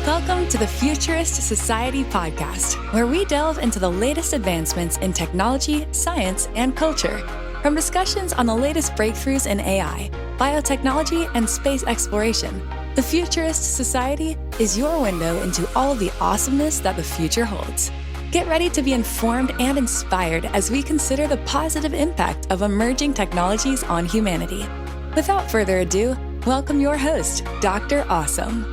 Welcome to the Futurist Society Podcast, where we delve into the latest advancements in technology, science, and culture. From discussions on the latest breakthroughs in AI, biotechnology, and space exploration, the Futurist Society is your window into all of the awesomeness that the future holds. Get ready to be informed and inspired as we consider the positive impact of emerging technologies on humanity. Without further ado, welcome your host, Dr. Awesome.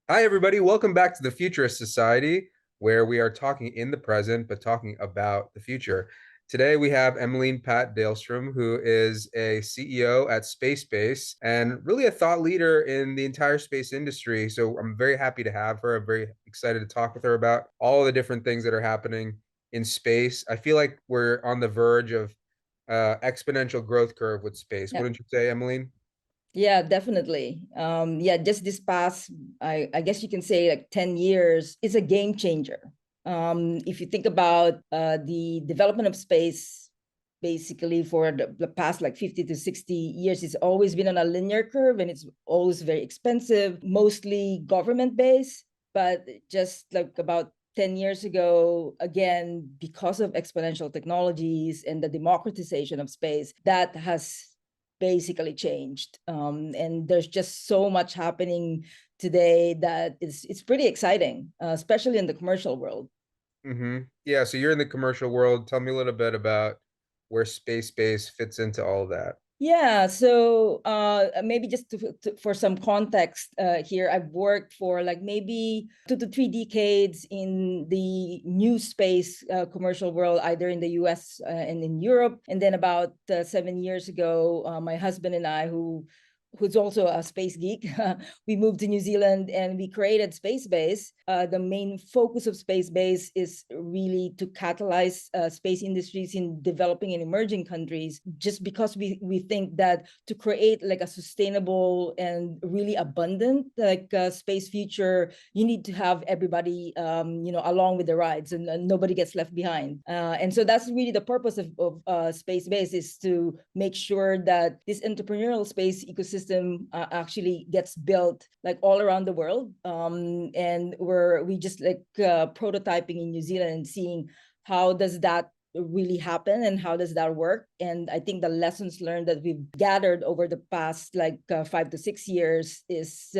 Hi, everybody. Welcome back to the Futurist Society, where we are talking in the present, but talking about the future. Today, we have Emeline Paat-Dahlstrom, who is a CEO at SpaceBase and really a thought leader in the entire space industry. So I'm very happy to have her. I'm very excited to talk with her about all the different things that are happening in space. I feel like we're on the verge of exponential growth curve with space. Yeah. Wouldn't you say, Emeline? Yeah, definitely. Just this past, I guess you can say like 10 years is a game changer. If you think about the development of space, basically for the past like 50 to 60 years, it's always been on a linear curve and it's always very expensive, mostly government-based. But just like about 10 years ago, again, because of exponential technologies and the democratization of space, that has basically changed. And there's just so much happening today that it's pretty exciting, especially in the commercial world. Mm-hmm. Yeah, so you're in the commercial world. Tell me a little bit about where SpaceBase fits into all of that. Yeah, so maybe just for some context here, I've worked for like maybe 2 to 3 decades in the new space commercial world, either in the US and in Europe. And then about 7 years ago, my husband and I, who's also a space geek, we moved to New Zealand and we created SpaceBase. The main focus of SpaceBase is really to catalyze space industries in developing and emerging countries, just because we think that to create like a sustainable and really abundant like space future, you need to have everybody along with the rides and nobody gets left behind. And so that's really the purpose of SpaceBase, is to make sure that this entrepreneurial space ecosystem actually gets built like all around the world. And we just like prototyping in New Zealand and seeing how does that really happen and how does that work. And I think the lessons learned that we've gathered over the past like 5 to 6 years is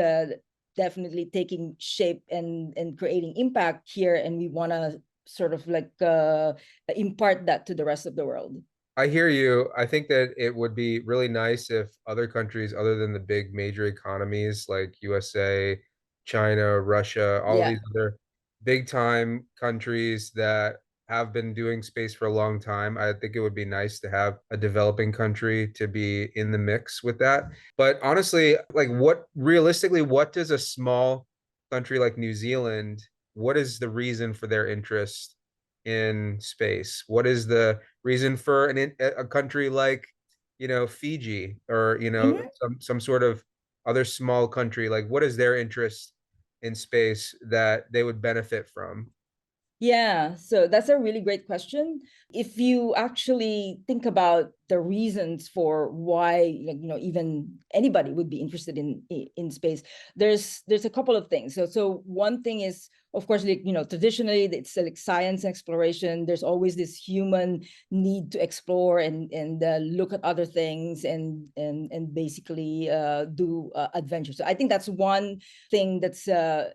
definitely taking shape and creating impact here. And we want to sort of like impart that to the rest of the world. I hear you. I think that it would be really nice if other countries, other than the big major economies like USA, China, Russia, all of these other big time countries that have been doing space for a long time, I think it would be nice to have a developing country to be in the mix with that. But honestly, like what does a small country like New Zealand, what is the reason for their interest in space? What is the reason for a country like, Fiji or, some sort of other small country? Like, what is their interest in space that they would benefit from? Yeah, so that's a really great question. If you actually think about the reasons for why, even anybody would be interested in space, there's a couple of things. So one thing is, of course, traditionally it's like science exploration. There's always this human need to explore and look at other things and basically do adventure. So I think that's one thing that's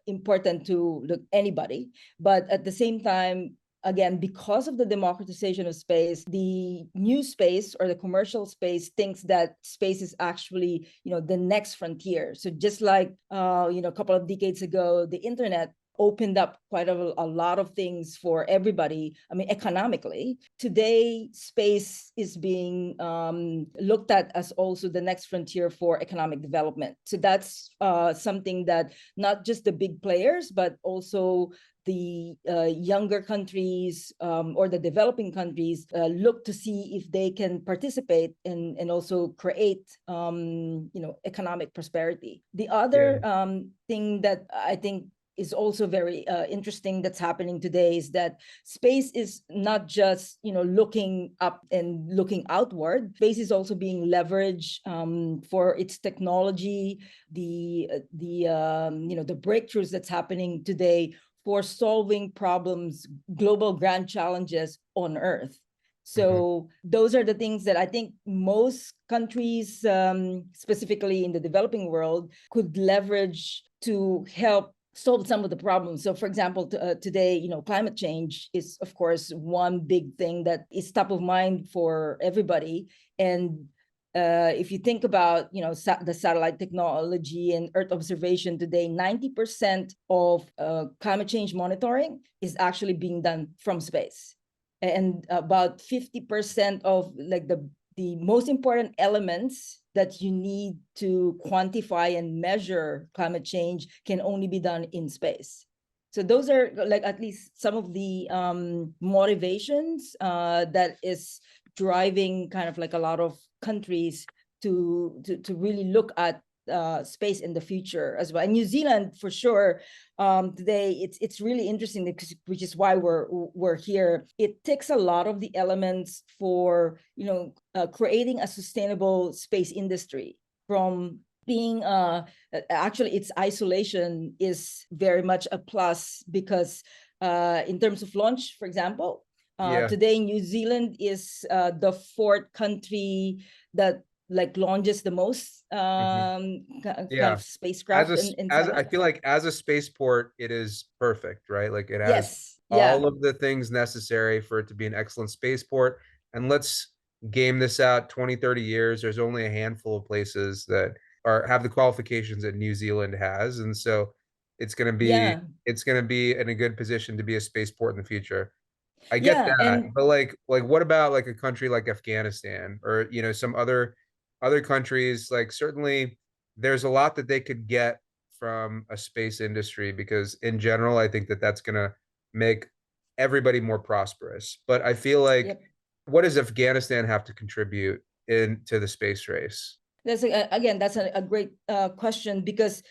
important to anybody. But at the same time, again, because of the democratization of space, the new space or the commercial space thinks that space is actually, the next frontier. So just like, a couple of decades ago, the internet opened up quite a lot of things for everybody. I mean, economically, today, space is being looked at as also the next frontier for economic development. So that's something that not just the big players, but also the younger countries or the developing countries look to see if they can participate and also create, economic prosperity. The other thing that I think is also very interesting that's happening today is that space is not just, looking up and looking outward. Space is also being leveraged for its technology, the breakthroughs that's happening today for solving problems, global grand challenges on Earth. So those are the things that I think most countries, specifically in the developing world, could leverage to help solve some of the problems. So, for example, today, climate change is, of course, one big thing that is top of mind for everybody. And if you think about, the satellite technology and Earth observation today, 90% of climate change monitoring is actually being done from space. And about 50% of like the most important elements that you need to quantify and measure climate change can only be done in space. So those are like at least some of the motivations that is driving kind of like a lot of countries to really look at space in the future as well. And New Zealand, for sure, today it's really interesting, because, which is why we're here. It takes a lot of the elements for creating a sustainable space industry. From being actually, its isolation is very much a plus, because in terms of launch, for example, today New Zealand is the fourth country that like launches the most kind of spacecraft and I feel like as a spaceport, it is perfect, right? Like it has yes, all of the things necessary for it to be an excellent spaceport. And let's game this out 20, 30 years. There's only a handful of places that have the qualifications that New Zealand has. And so it's gonna be in a good position to be a spaceport in the future. I get that, but like what about like a country like Afghanistan, or some other countries? Like certainly there's a lot that they could get from a space industry, because in general I think that that's going to make everybody more prosperous. But I feel like what does Afghanistan have to contribute into the space race? That's a great question, because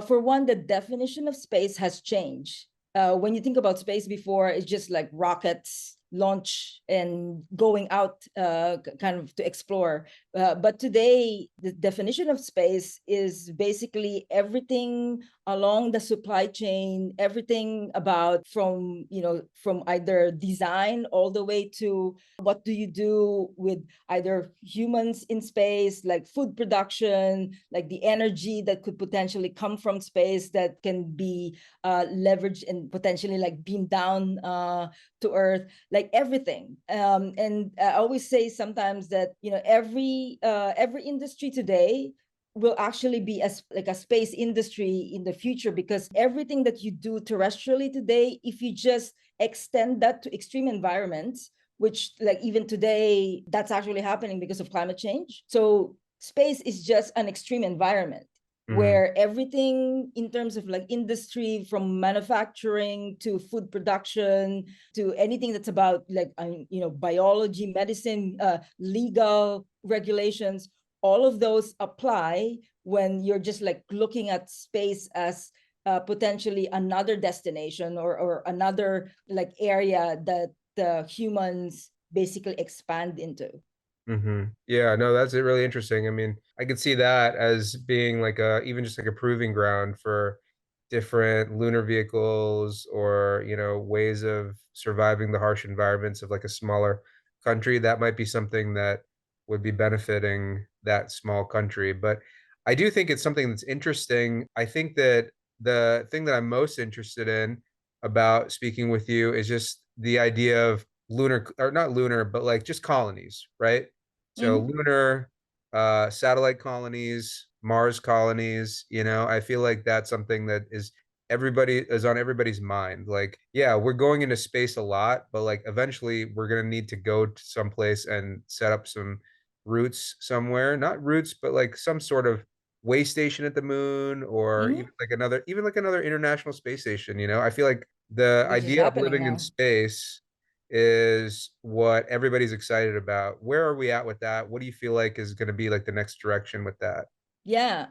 for one, the definition of space has changed. When you think about space before, it's just like rockets launch and going out kind of to explore. But today, the definition of space is basically everything along the supply chain, everything about from either design all the way to what do you do with either humans in space, like food production, like the energy that could potentially come from space that can be leveraged and potentially like beamed down to Earth, like everything. And I always say sometimes that every industry today will actually be as like a space industry in the future, because everything that you do terrestrially today, if you just extend that to extreme environments, which like even today that's actually happening because of climate change. So space is just an extreme environment where everything in terms of like industry, from manufacturing to food production to anything that's about like biology, medicine, legal regulations, all of those apply when you're just like looking at space as potentially another destination or another like area that the humans basically expand into. Yeah, no, that's really interesting. I mean, I could see that as being like even just like a proving ground for different lunar vehicles, or ways of surviving the harsh environments of like a smaller country. That might be something that would be benefiting that small country. But I do think it's something that's interesting. I think that the thing that I'm most interested in about speaking with you is just the idea of lunar, or not lunar, but like just colonies, right? So lunar, satellite colonies, Mars colonies, I feel like that's something that is on everybody's mind. Like, yeah, we're going into space a lot, but like eventually we're going to need to go to someplace and set up some roots somewhere. Not roots, but like some sort of way station at the moon, or even like another international space station. I feel like the Which is idea of happening living in now. space is what everybody's excited about. Where are we at with that? What do you feel like is going to be like the next direction with that? Yeah.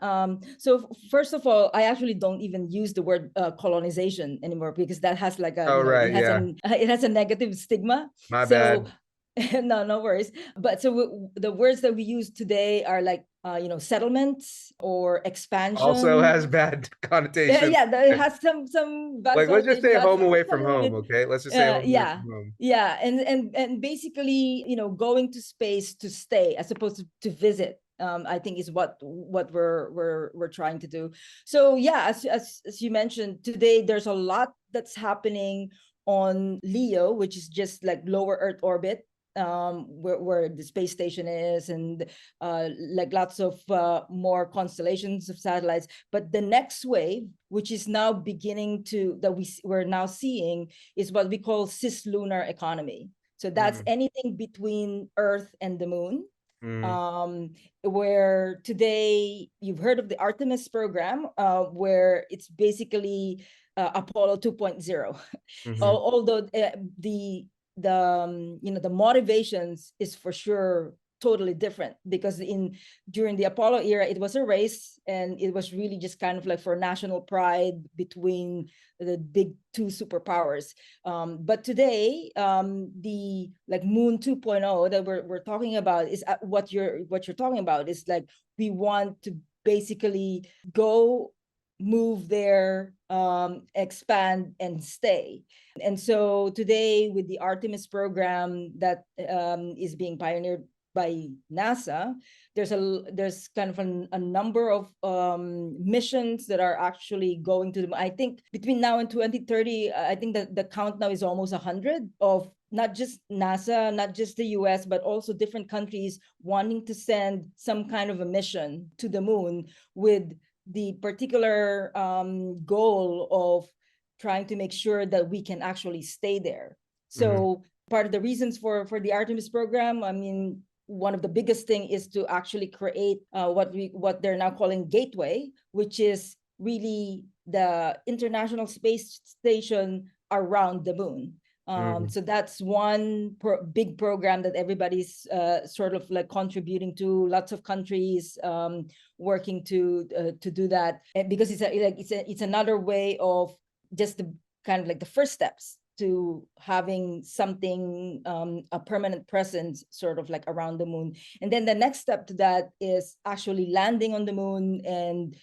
So first of all, I actually don't even use the word colonization anymore, because that has like a, Oh, right. it has a negative stigma. My So bad. no worries. But so the words that we use today are like, settlements or Also expansion. has bad Yeah, connotations. yeah, it has some bad Like, let's just connotation. say That's home away a from little home, bit, okay? Let's just say home away yeah, from home. yeah, and basically, going to space to stay as opposed to visit. I think is what we're trying to do. So yeah, as you mentioned today, there's a lot that's happening on Leo, which is just like lower Earth orbit, where the space station is, and like lots of more constellations of satellites. But the next wave, which is now beginning to that we're now seeing, is what we call cislunar economy. So that's anything between Earth and the moon. Where today you've heard of the Artemis program, where it's basically Apollo 2.0. Although the motivations is for sure totally different, because during the Apollo era, it was a race, and it was really just kind of like for national pride between the big two superpowers. But today, the like Moon 2.0 that we're talking about is what you're talking about is like, we want to basically go, move there, expand and stay. And so today, with the Artemis program that is being pioneered by NASA, there's kind of a number of missions that are actually going to I think between now and 2030, I think that the count now is almost 100 of not just NASA, not just the US, but also different countries wanting to send some kind of a mission to the moon, with the particular goal of trying to make sure that we can actually stay there. So part of the reasons for the Artemis program, I mean, one of the biggest thing is to actually create what they're now calling Gateway, which is really the International Space Station around the moon. So that's one big program that everybody's sort of like contributing to. Lots of countries working to do that, and because it's another way of just the kind of like the first steps to having something, a permanent presence sort of like around the moon. And then the next step to that is actually landing on the moon and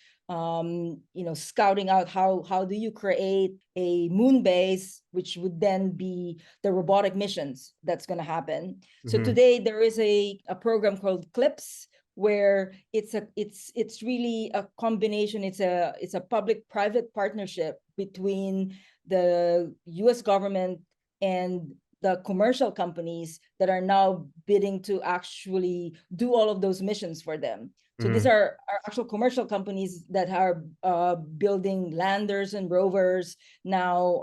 scouting out how do you create a moon base, which would then be the robotic missions that's going to happen. So today there is a program called CLIPS, where it's really a combination. It's a public-private partnership between the US government and the commercial companies that are now bidding to actually do all of those missions for them. So these are actual commercial companies that are building landers and rovers now,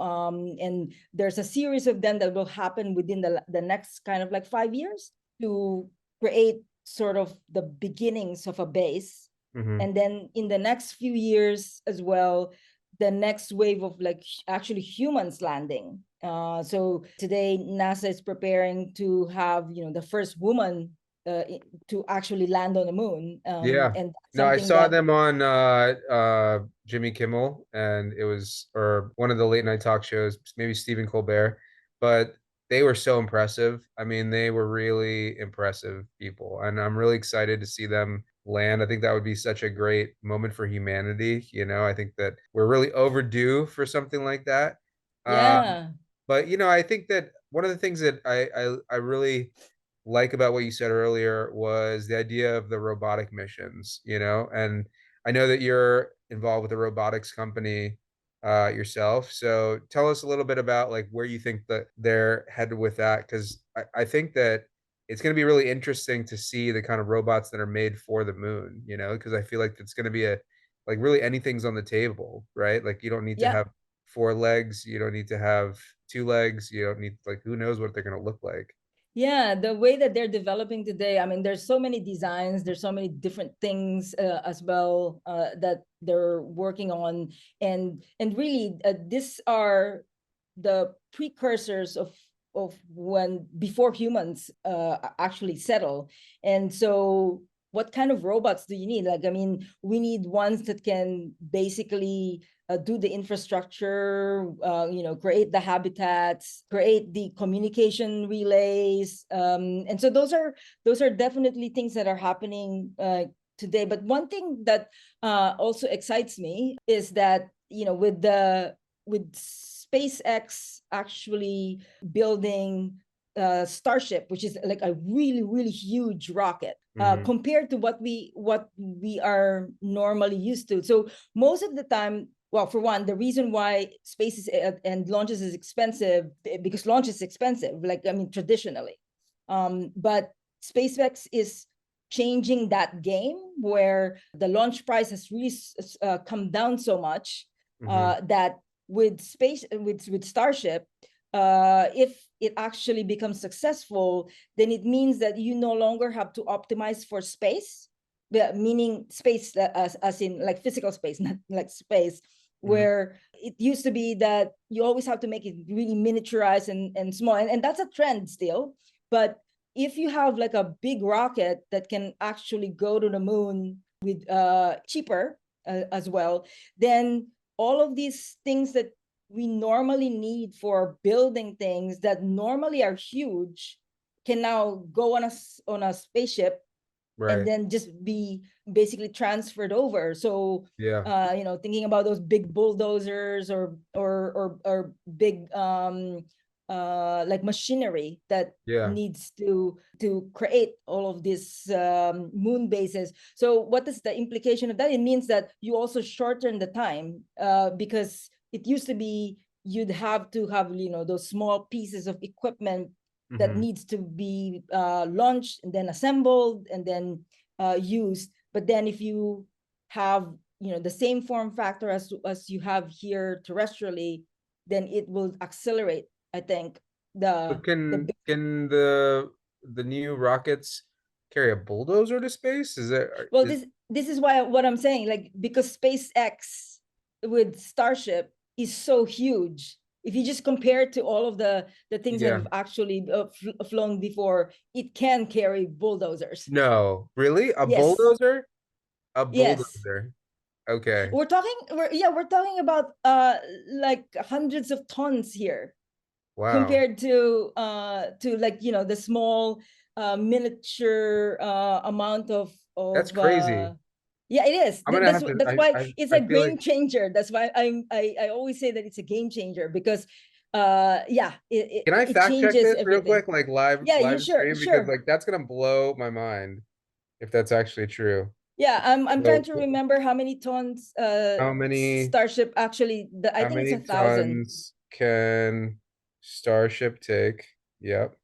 and there's a series of them that will happen within the next kind of like 5 years to create sort of the beginnings of a base. And then in the next few years as well, the next wave of like actually humans landing. So today NASA is preparing to have the first woman to actually land on the moon. And No, I something saw that them on Jimmy Kimmel, and it was or one of the late night talk shows, maybe Stephen Colbert, but they were so impressive. I mean, they were really impressive people, and I'm really excited to see them land. I think that would be such a great moment for humanity. I think that we're really overdue for something like that. yeah. But I think that one of the things that I really like about what you said earlier was the idea of the robotic missions, and I know that you're involved with a robotics company yourself. So tell us a little bit about like where you think that they're headed with that, because I think that it's going to be really interesting to see the kind of robots that are made for the moon, because I feel like it's going to be like really anything's on the table, right? Like you don't need to Yeah. have four legs, you don't need to have two legs, you don't need like who knows what they're going to look like. Yeah, the way that they're developing today, I mean, there's so many designs, there's so many different things as well that they're working on, and really, these are the precursors of when before humans actually settle. And so what kind of robots do you need? Like, I mean, we need ones that can basically do the infrastructure, create the habitats, create the communication relays. And so those are definitely things that are happening today. But one thing that also excites me is that, with SpaceX actually building Starship, which is like a really, really huge rocket, compared to what we are normally used to. So most of the time, well, for one, the reason why space is, and launches is expensive, because launch is expensive, like, I mean, traditionally. But SpaceX is changing that game, where the launch price has really come down so much that with Starship, if it actually becomes successful, then it means that you no longer have to optimize for space, meaning space as in like physical space, not like space, where it used to be that you always have to make it really miniaturized and small. And that's a trend still. But if you have like a big rocket that can actually go to the moon with cheaper as well, then all of these things that we normally need for building things that normally are huge can now go on a spaceship, and then just be basically transferred over. So thinking about those big bulldozers or big like machinery that needs to create all of these moon bases. So what is the implication of that? It means that you also shorten the time, because it used to be you'd have to have those small pieces of equipment that needs to be launched and then assembled and then used. But then if you have the same form factor as you have here terrestrially, then it will accelerate, I think. Can the new rockets carry a bulldozer to space? This is why what I'm saying, like, because SpaceX with Starship is so huge. If you just compare it to all of the things that have actually flown before, it can carry bulldozers. No, really? Yes. Bulldozer? A Yes. bulldozer. Okay. We're talking about like hundreds of tons here. Wow. Compared to like the small miniature amount of that's crazy. Yeah, it is. That's why it's a game changer. That's why I always say that it's a game changer, because can I fact check this real quick, like live stream? Sure. Because like that's gonna blow my mind if that's actually true. Yeah, I'm trying to remember how many tons how many Starship actually, I think it's 1,000 tons can Starship take? Yep.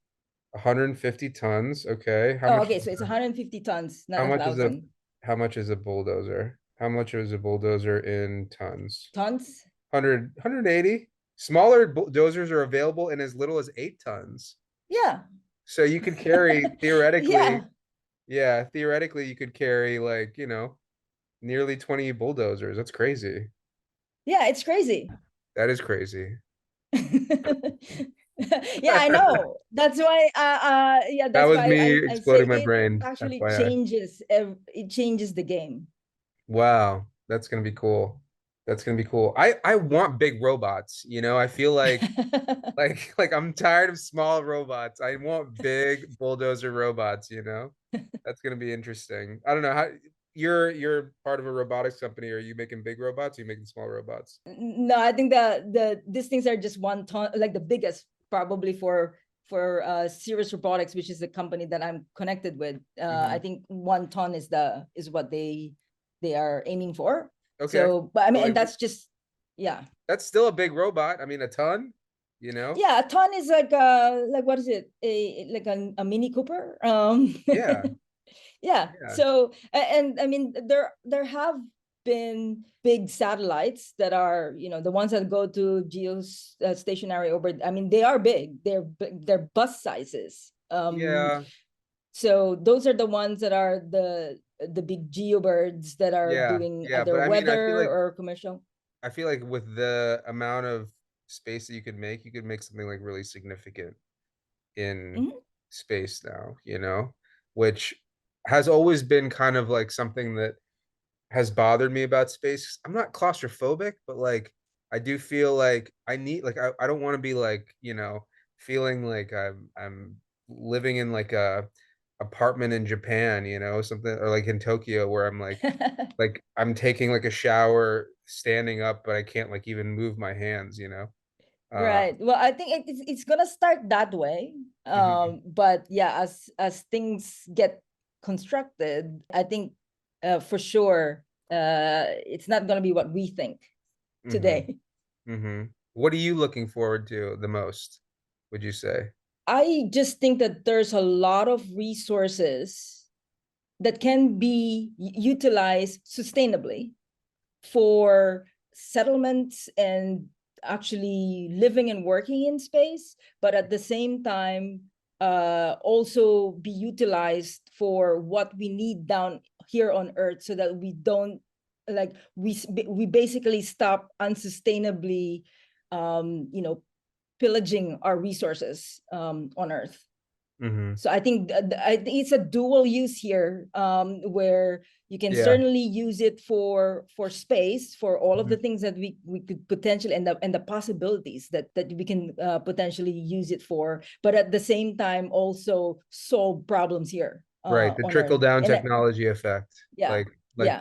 150 tons. Okay. Okay, so it's 150 tons, not 1,000. How much is a bulldozer? How much is a bulldozer in tons? 180. Smaller bulldozers are available in as little as 8 tons. Yeah. So you could carry theoretically, theoretically you could carry like, nearly 20 bulldozers. That's crazy. Yeah, it's crazy. That is crazy. Yeah, I know. That's why that was me exploding my brain. Actually changes the game. Wow, that's gonna be cool. That's gonna be cool. I want big robots, I feel like like I'm tired of small robots. I want big bulldozer robots, That's gonna be interesting. I don't know how you're part of a robotics company. Are you making big robots? Or are you making small robots? No, I think these things are just 1 ton, like the biggest probably for Cirrus Robotics, which is the company that I'm connected with. I think 1 ton is what they are aiming for. Okay. So, but I mean, and that's just that's still a big robot. I mean, a ton, Yeah, a ton is like what is it? Like a Mini Cooper. Yeah. Yeah. So, and I mean, there have been big satellites that are, the ones that go to geostationary orbit. I mean, they are big. They're bus sizes. So those are the ones that are the big geobirds that are doing either weather or commercial. I feel like with the amount of space that you could make something like really significant in space now, which has always been kind of like something that has bothered me about space. I'm not claustrophobic, but like I do feel like I need like I don't want to be like, feeling like I'm living in like a apartment in Japan, something, or like in Tokyo where I'm like I'm taking like a shower standing up, but I can't like even move my hands. Uh Right. Well, I think it's gonna start that way. mhm, But yeah, as things get constructed, I think for sure it's not gonna be what we think mhm, today. mhm. What are you looking forward to the most, would you say? I just think that there's a lot of resources that can be utilized sustainably for settlements and actually living and working in space, but at the same time, also be utilized for what we need down here on Earth, so that we don't like we basically stop unsustainably, you know, pillaging our resources on Earth. Mhm. So I think it's a dual use here, where you can Yeah. certainly use it for space, for all of Mhm. the things that we could potentially, and the possibilities that we can potentially use it for, but at the same time also solve problems here Right, the on Earth. trickle down And technology effect, yeah, like yeah,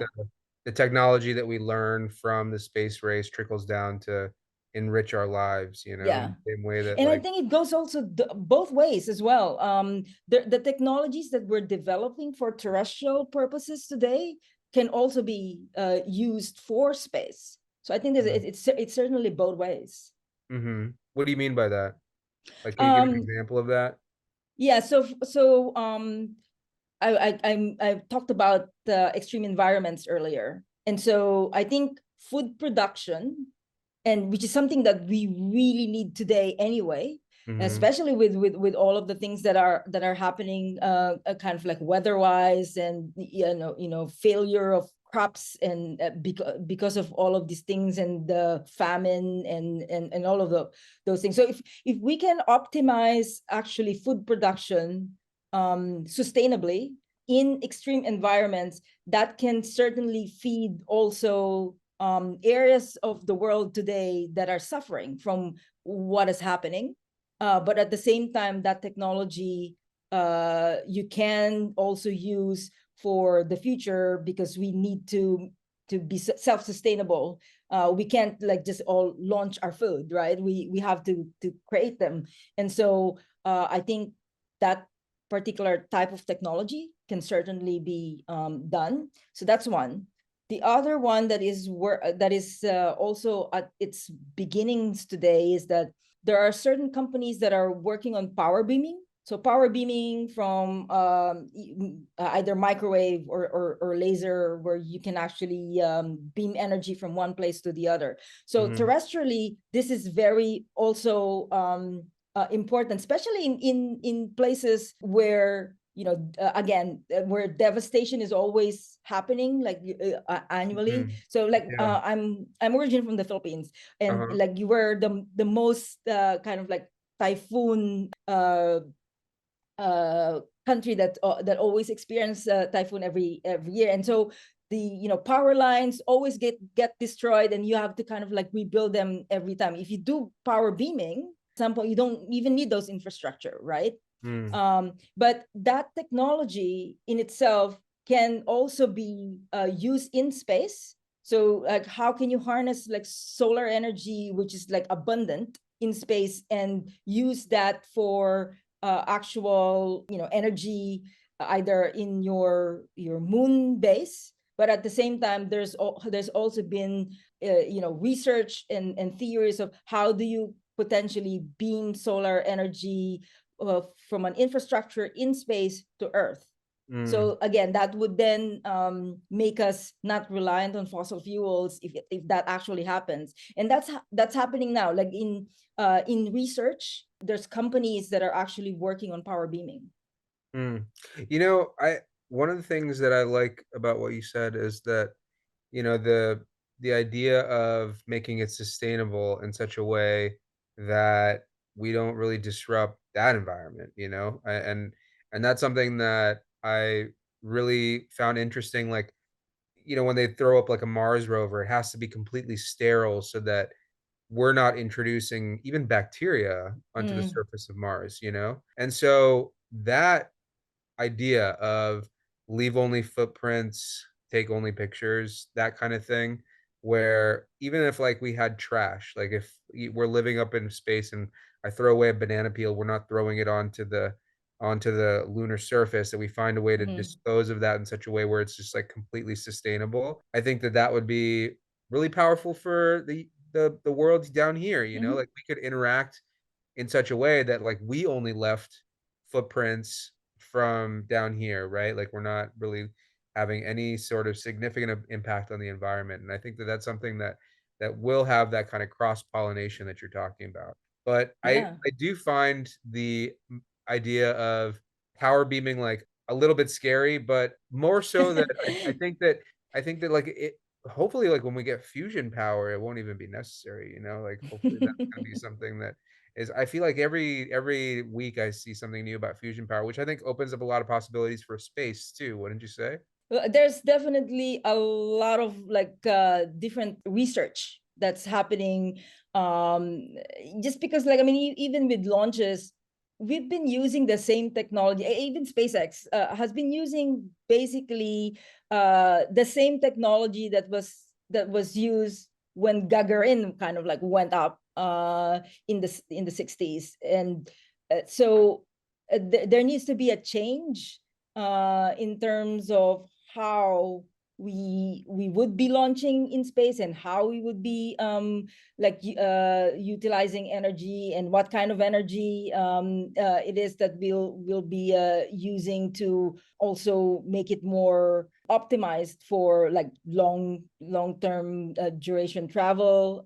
the technology that we learn from the space race trickles down to enrich our lives, in yeah. the same way that And I like think it goes also both ways as well. The technologies that we're developing for terrestrial purposes today can also be used for space. So I think that Mhm. it's certainly both ways. Mhm. What do you mean by that? Like, can you give an Um, example of that? yeah. I talked about the extreme environments earlier, and so I think food production, and which is something that we really need today anyway, Mhm. especially with all of the things that are happening, kind of like weather-wise, and failure of crops, and because of all of these things, and the famine, and all of those things. So if we can optimize actually food production sustainably in extreme environments, that can certainly feed also areas of the world today that are suffering from what is happening. But at the same time, that technology you can also use for the future, because we need to be self-sustainable. We can't like just all launch our food, right? We have to create them. And so I think that particular type of technology can certainly be done. So that's one. The other one that is also at its beginnings today is that there are certain companies that are working on power beaming. So power beaming from either microwave or laser, where you can actually beam energy from one place to the other. So Mhm. terrestrially, this is very also important, especially in places where again, where devastation is always happening, like annually. Mhm. So like Yeah. I'm originally from the Philippines, and Uh-huh. like you were the most kind of like typhoon country that always experience typhoon every year. And so the power lines always get destroyed, and you have to kind of like rebuild them every time. If you do power beaming, at some point you don't even need those infrastructure, right? Mm. But that technology in itself can also be used in space. So like, how can you harness like solar energy, which is like abundant in space, and use that for actual energy, either in your moon base. But at the same time, there's also been research and theories of how do you potentially beam solar energy from an infrastructure in space to Earth. Mm. So again, that would then make us not reliant on fossil fuels if that actually happens, and that's happening now. Like in research, there's companies that are actually working on power beaming. Mm. I one of the things that I like about what you said is that, the idea of making it sustainable in such a way that we don't really disrupt that environment, and that's something that I really found interesting, like, when they throw up like a Mars rover, it has to be completely sterile so that we're not introducing even bacteria onto the Mm. surface of Mars, And so that idea of leave only footprints, take only pictures, that kind of thing, where even if like we had trash, like if we're living up in space and I throw away a banana peel, we're not throwing it onto the lunar surface, that we find a way to Mm. dispose of that in such a way where it's just like completely sustainable. I think that that would be really powerful for the world down here, Mhm. like we could interact in such a way that like we only left footprints from down here, right? Like we're not really having any sort of significant impact on the environment. And I think that that's something that will have that kind of cross pollination that you're talking about. But I Yeah. I do find the idea of power beaming like a little bit scary, but more so that I think that like it hopefully like when we get fusion power, it won't even be necessary, like hopefully that's gonna be something that is I feel like every week I see something new about fusion power, which I think opens up a lot of possibilities for space too, wouldn't you say? Well, there's definitely a lot of like different research that's happening. Um, just because, like, I mean, even with launches, we've been using the same technology. Even SpaceX has been using basically the same technology that was used when Gagarin kind of like went up in the 60s, and so there needs to be a change in terms of how we would be launching in space and how we would be utilizing energy and what kind of energy it is that we'll be using to also make it more optimized for like long-term duration travel,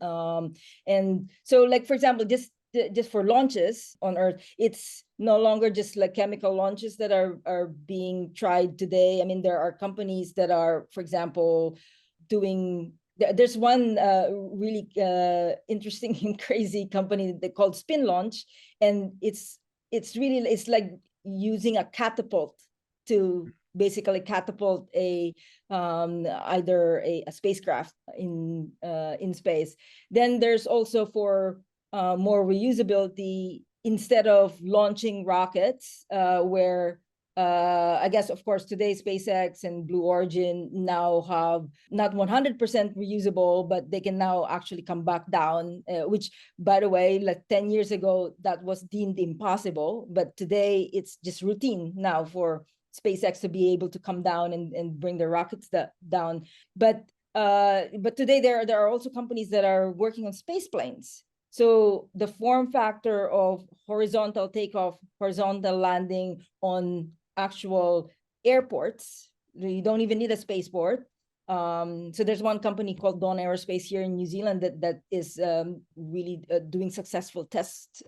and so like for example just for launches on Earth, it's no longer just like chemical launches that are being tried today. I mean, there are companies that are, for example, doing. There's one really interesting and crazy company they called Spin Launch, and it's like using a catapult to basically catapult either a spacecraft in space. Then there's also for more reusability, instead of launching rockets, where I guess, of course, today SpaceX and Blue Origin now have not 100% reusable, but they can now actually come back down, which, by the way, like 10 years ago, that was deemed impossible. But today it's just routine now for SpaceX to be able to come down and bring their rockets down. But today there are also companies that are working on space planes. So the form factor of horizontal takeoff, horizontal landing on actual airports, you don't even need a spaceport. So there's one company called Dawn Aerospace here in New Zealand that is really doing successful tests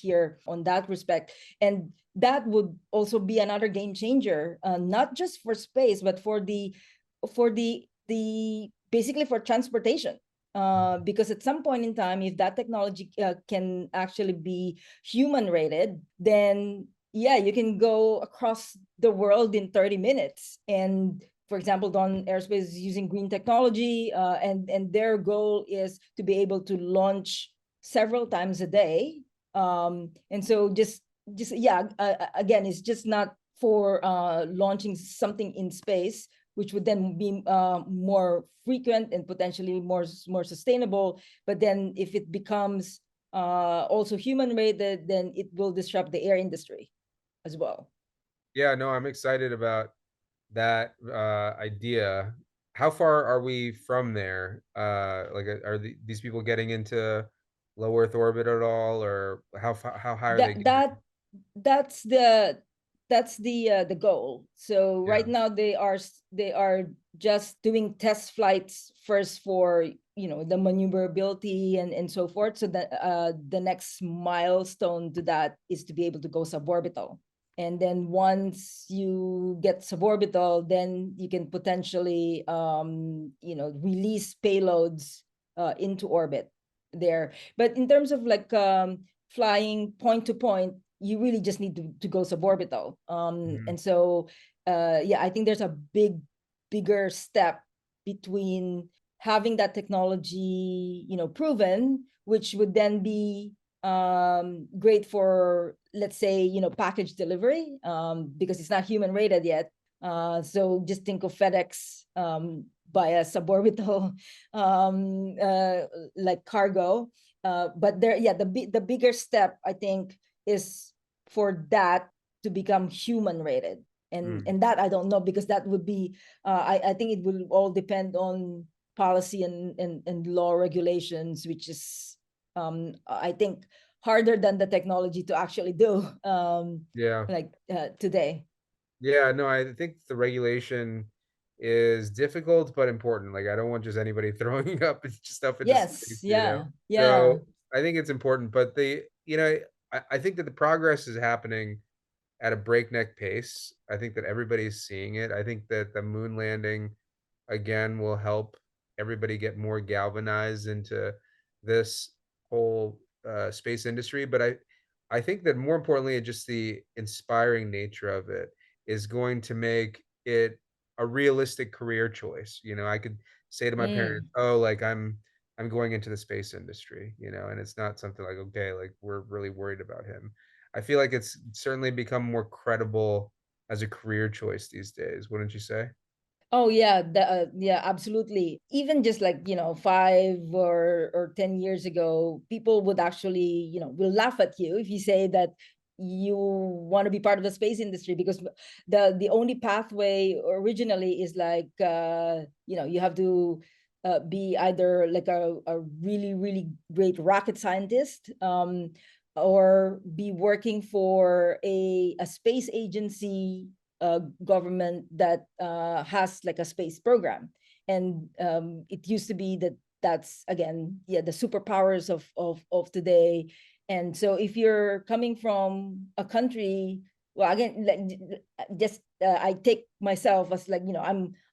here on that respect. And that would also be another game changer, not just for space, but for the basically for transportation. Because at some point in time, if that technology can actually be human rated, then yeah, you can go across the world in 30 minutes. And for example, Dawn Aerospace is using green technology, and their goal is to be able to launch several times a day. And so just yeah, again, it's just not for launching something in space, which would then be more frequent and potentially more sustainable. But then if it becomes also human rated, then it will disrupt the air industry as well. Yeah, no, I'm excited about that idea. How far are we from there? Like, are these people getting into low Earth orbit at all, or how high are they That getting? that that's the goal. So Yeah. right now they are just doing test flights first for the maneuverability and so forth. So that the next milestone to that is to be able to go suborbital. And then once you get suborbital, then you can potentially release payloads into orbit there. But in terms of like flying point to point, you really just need to go suborbital. Mhm. And so I think there's a bigger step between having that technology, proven, which would then be great for, let's say, package delivery, because it's not human rated yet. So just think of FedEx via suborbital like cargo. But the bigger step, I think, is for that to become human rated. And that I don't know, because that would be, I think it will all depend on policy and law regulations, which is, I think, harder than the technology to actually do, today. Yeah, no, I think the regulation is difficult but important. Like, I don't want just anybody throwing up stuff into Yes, space, yeah. So I think it's important, but I think that the progress is happening at a breakneck pace. I think that everybody's seeing it. I think that the moon landing again will help everybody get more galvanized into this whole space industry. But I think that more importantly, just the inspiring nature of it is going to make it a realistic career choice. I could say to my parents, "Oh, like I'm going into the space industry," and it's not something like, okay, like we're really worried about him. I feel like it's certainly become more credible as a career choice these days, wouldn't you say? Oh yeah, absolutely. Even just like 5 or 10 years ago, people would actually will laugh at you if you say that you want to be part of the space industry, because the only pathway originally is like you have to be either like a really really great rocket scientist, or be working for a space agency, government that has like a space program. And it used to be that's again the superpowers of today. And so if you're coming from a country, well, again, just I take myself as like,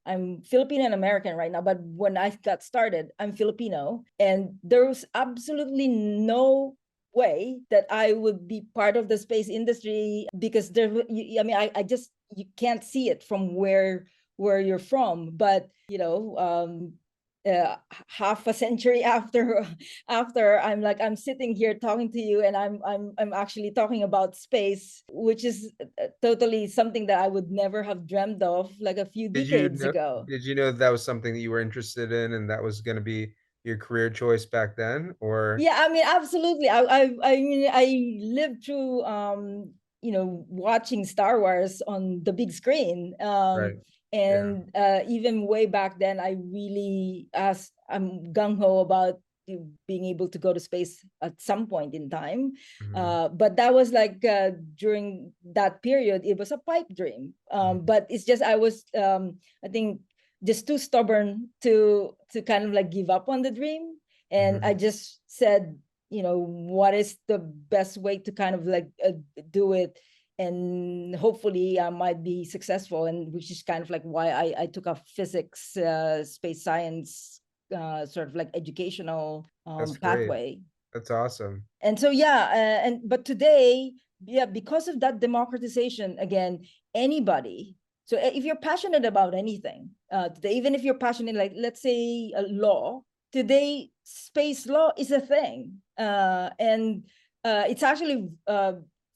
I'm Filipino and American right now, but when I got started, I'm Filipino, and there was absolutely no way that I would be part of the space industry, because I just, you can't see it from where you're from. But half a century after I'm sitting here talking to you, and I'm actually talking about space, which is totally something that I would never have dreamed of like a few decades ago. Did you know that was something that you were interested in and that was gonna be your career choice back then? Or Yeah, I mean, absolutely. I mean, I lived through watching Star Wars on the big screen. Right. Yeah. And even way back then, I'm gung ho about being able to go to space at some point in time. Mhm. But that was like during that period, it was a pipe dream. Mhm. But it's just I was I think just too stubborn to kind of like give up on the dream. And I Mhm. just said, what is the best way to kind of like do it, and hopefully I might be successful. And which is kind of like why I took a physics, space science, sort of like educational That's great. pathway. That's awesome. And so but today, because of that democratization, again, anybody, so if you're passionate about anything today, even if you're passionate, like let's say law, today space law is a thing, and it's actually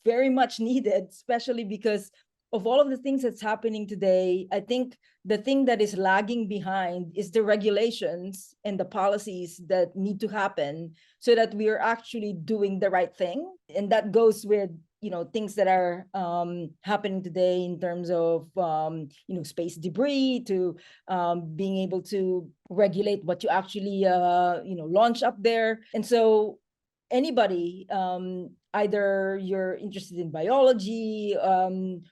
very much needed, especially because of all of the things that's happening today. I think the thing that is lagging behind is the regulations and the policies that need to happen, so that we are actually doing the right thing. And that goes with things that are happening today in terms of space debris, to being able to regulate what you actually launch up there. And so anybody, either you're interested in biology,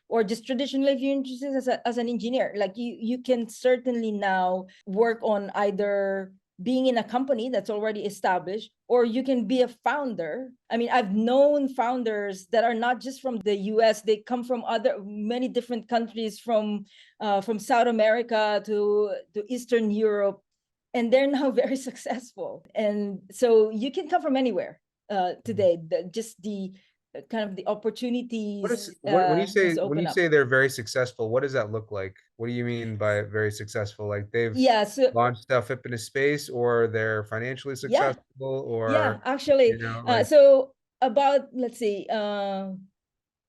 or just traditionally if you're interested as an engineer, like you can certainly now work on either being in a company that's already established, or you can be a founder. I mean, I've known founders that are not just from the US, they come from many different countries, from South America to Eastern Europe, and they're now very successful. And so you can come from anywhere today. Just kind of the opportunities What is what when has opened you up. say they're very successful, what does that look like? What do you mean by very successful? Like they've Yeah, so launched stuff up into space, or they're financially yeah, successful, yeah, or actually, like so about, let's see, a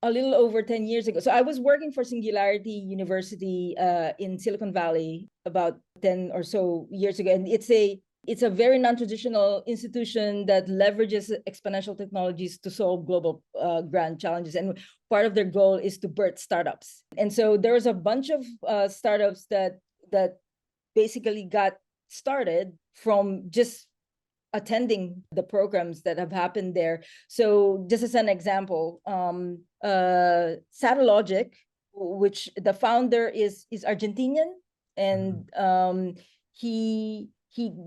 little over 10 years ago. So I was working for Singularity University in Silicon Valley about 10 or so years ago. And it's a very non-traditional institution that leverages exponential technologies to solve global grand challenges. And part of their goal is to birth startups. And so there's a bunch of startups that basically got started from just attending the programs that have happened there. So just as an example, Satellogic, which the founder is Argentinian, and he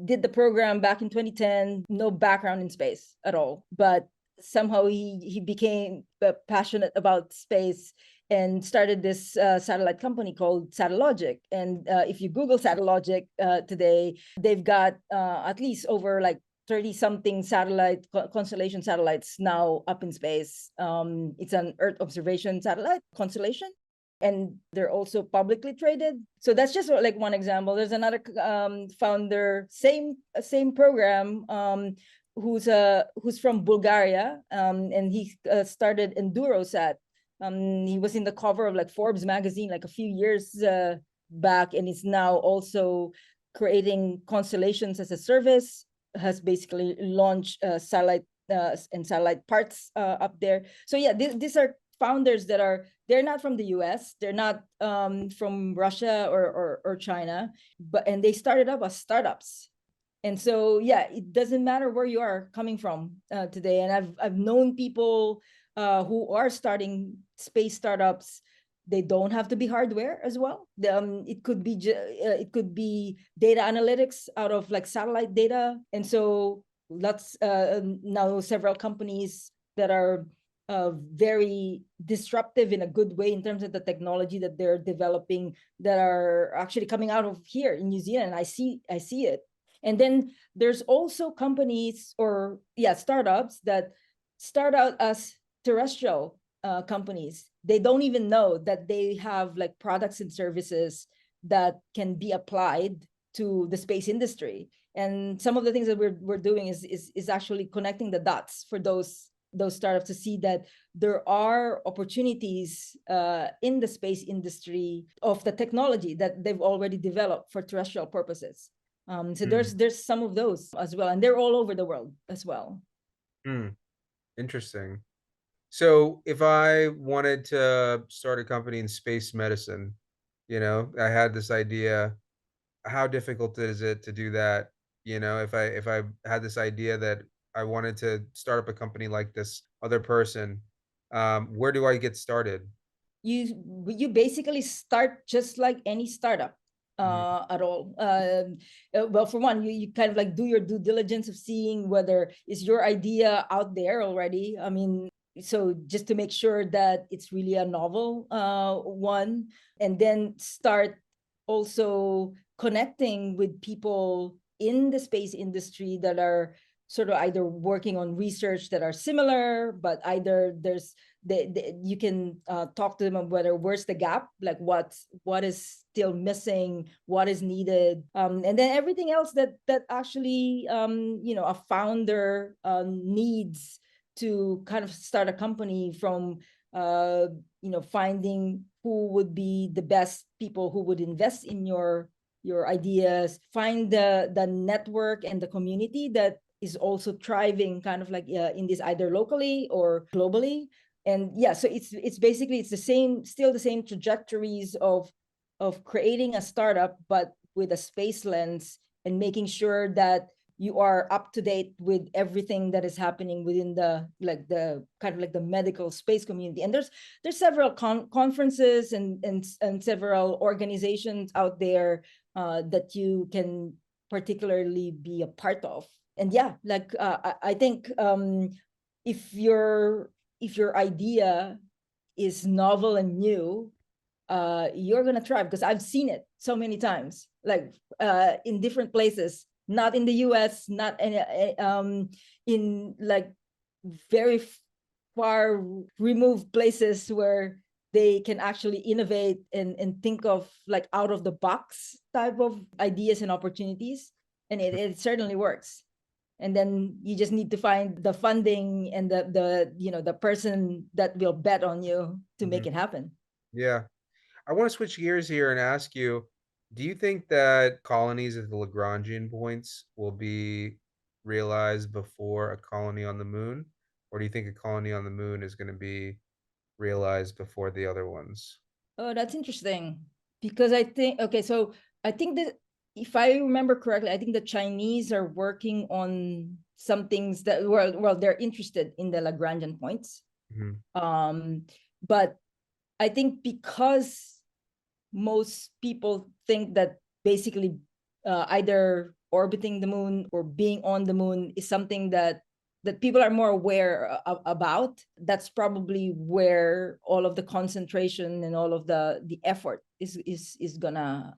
did the program back in 2010, no background in space at all, but somehow he became passionate about space and started this satellite company called Satellogic. And if you Google Satellogic today, they've got at least over like 30 something constellation satellites now up in space. It's an Earth observation satellite constellation, and they're also publicly traded. So that's just like one example. There's another founder, same program, who's from Bulgaria, and he started EnduroSat. He was in the cover of like Forbes magazine like a few years back, and is now also creating constellations as a service, has basically launched satellite and satellite parts up there. So yeah, these are founders that they're not from the US, they're not from Russia or China, and they started up as startups. And so yeah, it doesn't matter where you are coming from today. And I've known people who are starting space startups. They don't have to be hardware as well. It could be data analytics out of like satellite data. And so lots now several companies that are very disruptive in a good way in terms of the technology that they're developing that are actually coming out of here in New Zealand. I see it. And then there's also companies or startups that start out as terrestrial companies. They don't even know that they have like products and services that can be applied to the space industry. And some of the things that we're doing is actually connecting the dots for those startups to see that there are opportunities in the space industry of the technology that they've already developed for terrestrial purposes. So there's some of those as well, and they're all over the world as well. Interesting. So if I wanted to start a company in space medicine, I had this idea, how difficult is it to do that? If I had this idea that I wanted to start up a company like this other person, where do I get started? You basically start just like any startup at all. Well, for one, you kind of like do your due diligence of seeing whether is your idea out there already. I mean, so just to make sure that it's really a novel one, and then start also connecting with people in the space industry that are sort of either working on research that are similar, but either you can talk to them on whether where's the gap, like what is still missing, what is needed, and then everything else that actually a founder needs to kind of start a company, from finding who would be the best people who would invest in your ideas, find the network and the community that is also thriving kind of like in this either locally or globally. And yeah, so it's basically still the same trajectories of creating a startup, but with a space lens, and making sure that you are up to date with everything that is happening within the kind of like the medical space community. And there's several conferences and several organizations out there that you can particularly be a part of. And yeah, like I think if your idea is novel and new, you're gonna thrive, because I've seen it so many times, like in different places, not in the US, not in like very far removed places where they can actually innovate and think of like out of the box type of ideas and opportunities. And it certainly works. And then you just need to find the funding and the person that will bet on you to make it happen. Yeah. I want to switch gears here and ask you, do you think that colonies at the Lagrangian points will be realized before a colony on the moon? Or do you think a colony on the moon is going to be realized before the other ones? Oh, that's interesting. Because I think that if I remember correctly, I think the Chinese are working on some things that they're interested in the Lagrangian points. But I think because most people think that basically either orbiting the moon or being on the moon is something that people are more aware about, that's probably where all of the concentration and all of the effort is gonna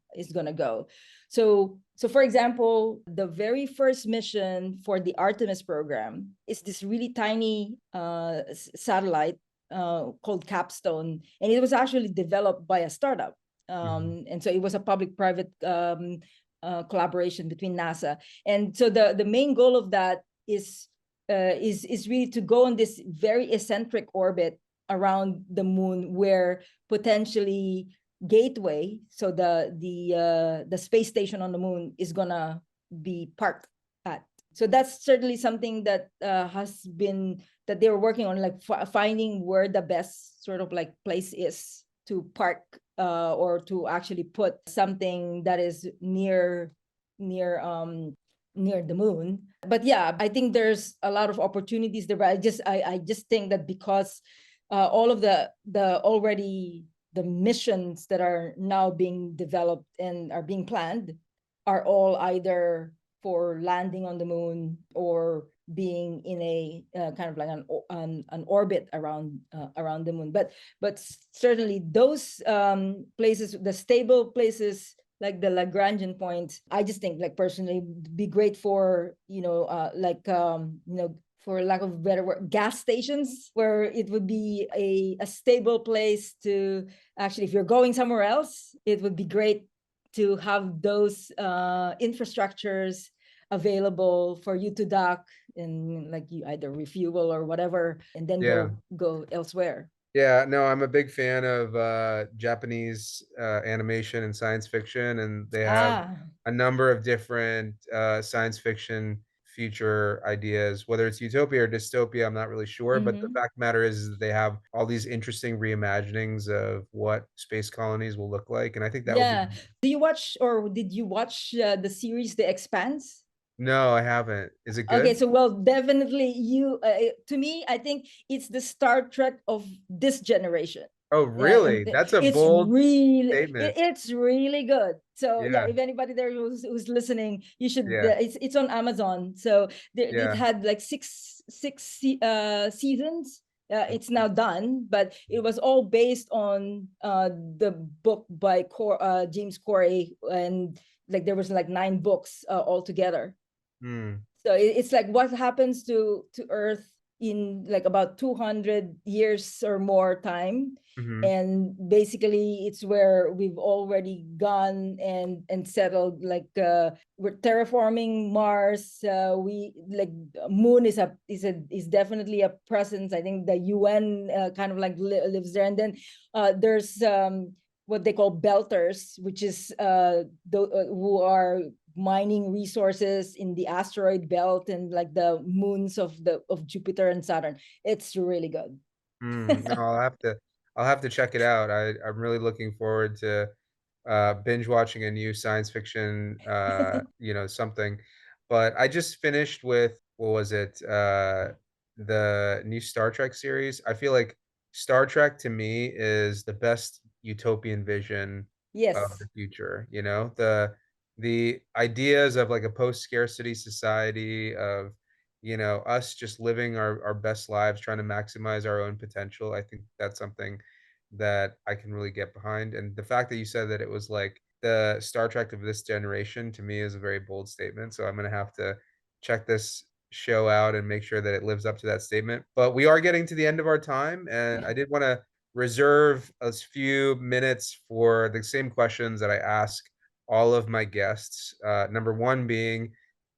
go. So for example, the very first mission for the Artemis program is this really tiny satellite called Capstone, and it was actually developed by a startup. And so it was a public-private collaboration between NASA. And so the main goal of that is really to go on this very eccentric orbit around the moon, where potentially Gateway, so the space station on the moon, is gonna be parked at. So that's certainly something that has been that they were working on, like finding where the best sort of like place is to park or to actually put something that is near the moon. But yeah, I think there's a lot of opportunities there. But I just think that because all of the missions that are now being developed and are being planned are all either for landing on the moon or being in a kind of like an orbit around the moon. But certainly those places, the stable places like the Lagrangian points, I just think, like personally, be great for for lack of a better word, gas stations, where it would be a stable place to actually, if you're going somewhere else, it would be great to have those infrastructures available for you to dock and like you either refuel or whatever, and then go elsewhere. Yeah, no, I'm a big fan of Japanese animation and science fiction, and they have a number of different science fiction future ideas, whether it's utopia or dystopia, I'm not really sure. But the fact of the matter is that they have all these interesting reimaginings of what space colonies will look like. And I think that would be... Do you watch, or did you watch the series The Expanse? No, I haven't. Is it good? Okay, so well, definitely to me, I think it's the Star Trek of this generation. Oh, really? That's a bold statement. It's really good. So yeah, if anybody there who's listening, you should. It's on Amazon. So it had like six seasons. It's now done, but it was all based on the book by James Corey, and like there was like 9 books altogether. So it's like what happens to Earth in like about 200 years or more time. And basically it's where we've already gone and settled, like we're terraforming Mars. We like moon is definitely a presence. I think the UN kind of like lives there. And then there's what they call belters, which is who are mining resources in the asteroid belt and like the moons of Jupiter and Saturn. It's really good. No, I'll have to check it out. I'm really looking forward to binge watching a new science fiction something. But I just finished with, what was it? The new Star Trek series. I feel like Star Trek to me is the best utopian vision of the future. You know, the ideas of like a post-scarcity society, of us just living our best lives, trying to maximize our own potential. I think that's something that I can really get behind. And the fact that you said that it was like the Star Trek of this generation, to me, is a very bold statement. So I'm gonna have to check this show out and make sure that it lives up to that statement. But we are getting to the end of our time, and Yeah. I did want to reserve a few minutes for the same questions that I ask all of my guests. Number one being,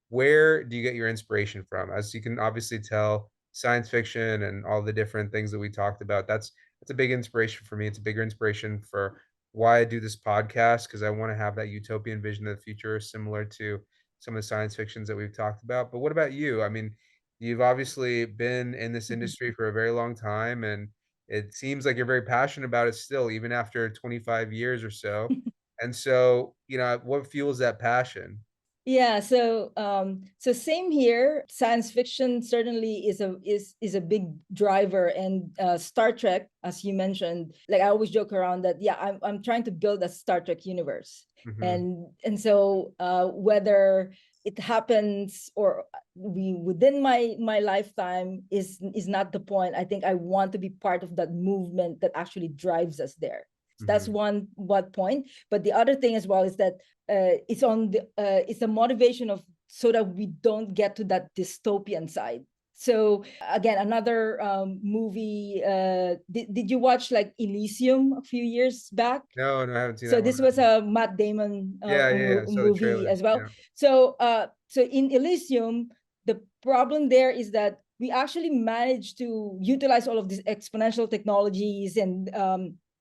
where do you get your inspiration from? As you can obviously tell, science fiction and all the different things that we talked about, that's a big inspiration for me. It's a bigger inspiration for why I do this podcast, because I want to have that utopian vision of the future similar to some of the science fictions that we've talked about. But what about you? I mean, you've obviously been in this industry for a very long time, and it seems like you're very passionate about it still, even after 25 years or so. And so, what fuels that passion? Yeah, so same here. Science fiction certainly is a big driver, and Star Trek, as you mentioned, like I always joke around that. Yeah, I'm trying to build a Star Trek universe, Hmm. and so whether it happens or we within my lifetime is not the point. I think I want to be part of that movement that actually drives us there. So that's Hmm. one point. But the other thing as well is that it's a motivation of so that we don't get to that dystopian side. So again, another movie. Did you watch like Elysium a few years back? No, no, I haven't seen So that one. this was a Matt Damon Yeah, yeah, yeah. I saw the movie trailer. as well. Yeah. So in Elysium, the problem there is that we actually managed to utilize all of these exponential technologies, and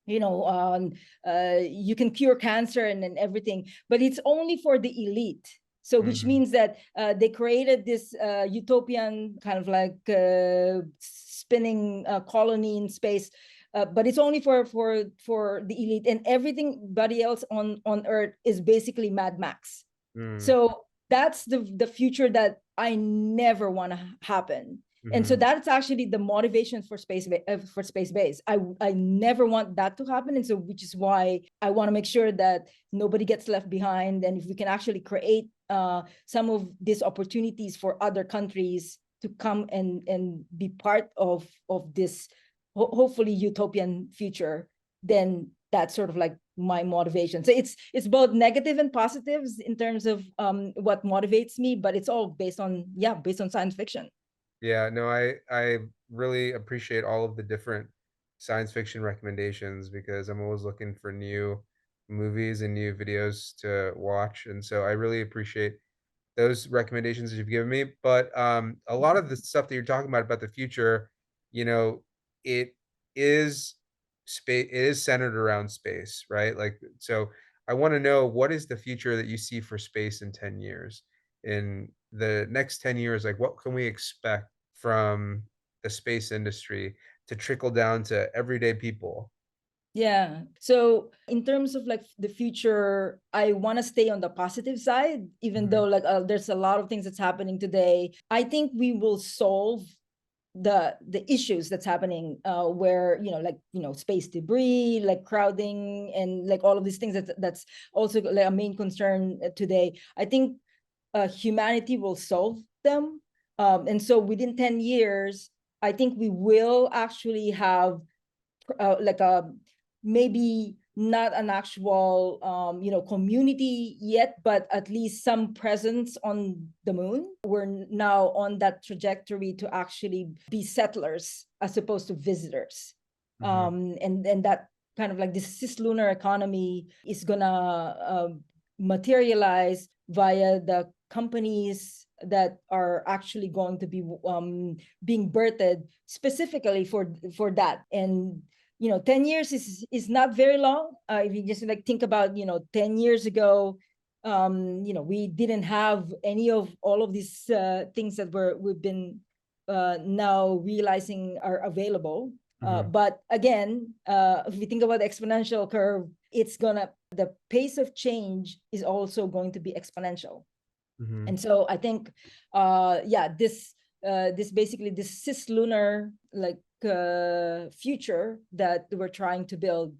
you can cure cancer and everything, but it's only for the elite. So which Mhm. means that they created this utopian kind of like spinning colony in space, but it's only for the elite, and everybody else on Earth is basically Mad Max. Mm. So that's the future that I never want to happen. And so Mhm. that's actually the motivation for SpaceBase. I never want that to happen, and so which is why I want to make sure that nobody gets left behind, and if we can actually create some of these opportunities for other countries to come and be part of this hopefully utopian future, then that's sort of like my motivation. So it's both negative and positives in terms of what motivates me, but it's all based on science fiction. Yeah, no, I really appreciate all of the different science fiction recommendations, because I'm always looking for new movies and new videos to watch, and so I really appreciate those recommendations that you've given me. But a lot of the stuff that you're talking about the future, you know, it is space. It is centered around space, right? Like, so I want to know, what is the future that you see for space in 10 years? In the next 10 years, like, what can we expect from the space industry to trickle down to everyday people? Yeah. So in terms of like the future, I want to stay on the positive side, even Mhm. though like there's a lot of things that's happening today. I think we will solve the issues that's happening where space debris, like crowding, and like all of these things that's also like a main concern today. I think humanity will solve them, and so within 10 years I think we will actually have like a maybe not an actual community yet, but at least some presence on the moon. We're now on that trajectory to actually be settlers as opposed to visitors. Mhm. And that kind of like this cislunar economy is gonna materialize via the companies that are actually going to be being birthed specifically for that. And 10 years is not very long. If you just like think about 10 years ago, we didn't have any of all of these things that we've been now realizing are available. Mhm. But again, if we think about the exponential curve, the pace of change is also going to be exponential. Mhm. And so I think this basically this cislunar like future that we're trying to build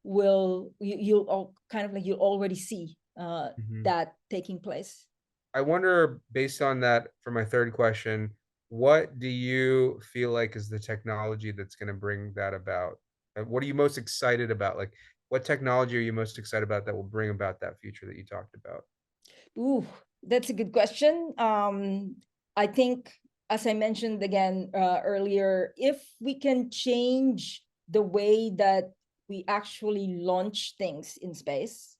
you'll all kind of like you'll already see Mhm. that taking place. I wonder, based on that, for my third question, what do you feel like is the technology that's going to bring that about? What are you most excited about? Like, what technology are you most excited about that will bring about that future that you talked about? Ooh, that's a good question. I think, as I mentioned again earlier, if we can change the way that we actually launch things in space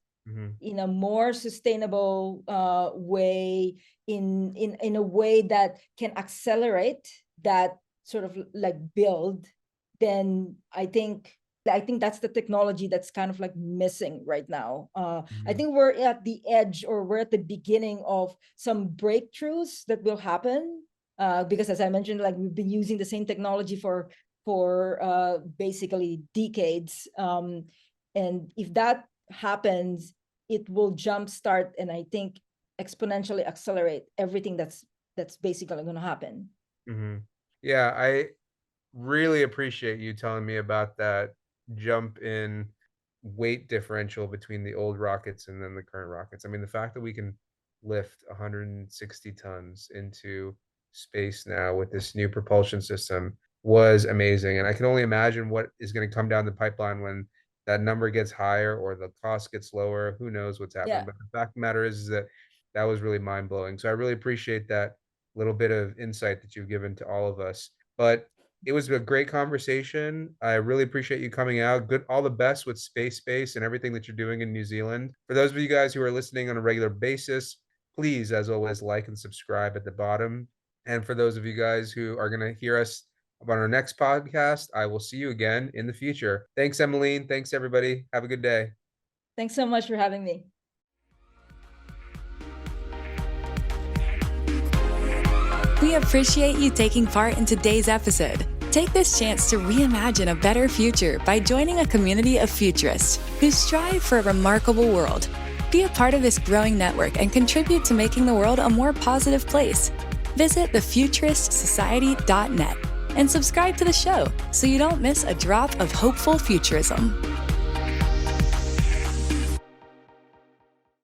in a more sustainable way, in a way that can accelerate that sort of like build, then I think that's the technology that's kind of like missing right now. I think we're at the edge, or we're at the beginning of some breakthroughs that will happen. Because as I mentioned, like we've been using the same technology for basically decades. And if that happens, it will jumpstart and I think exponentially accelerate everything that's basically going to happen. Yeah, I really appreciate you telling me about that jump in weight differential between the old rockets and then the current rockets. I mean, the fact that we can lift 160 tons into space now with this new propulsion system was amazing. And I can only imagine what is going to come down the pipeline when that number gets higher or the cost gets lower. Who knows what's happening? Yeah. But the fact of the matter is that that was really mind blowing. So I really appreciate that little bit of insight that you've given to all of us. But it was a great conversation. I really appreciate you coming out. Good, all the best with SpaceBase and everything that you're doing in New Zealand. For those of you guys who are listening on a regular basis, please, as always, like and subscribe at the bottom. And for those of you guys who are going to hear us about our next podcast, I will see you again in the future. Thanks, Emeline. Thanks, everybody. Have a good day. Thanks so much for having me. We appreciate you taking part in today's episode. Take this chance to reimagine a better future by joining a community of futurists who strive for a remarkable world. Be a part of this growing network and contribute to making the world a more positive place. Visit thefuturistsociety.net and subscribe to the show so you don't miss a drop of hopeful futurism.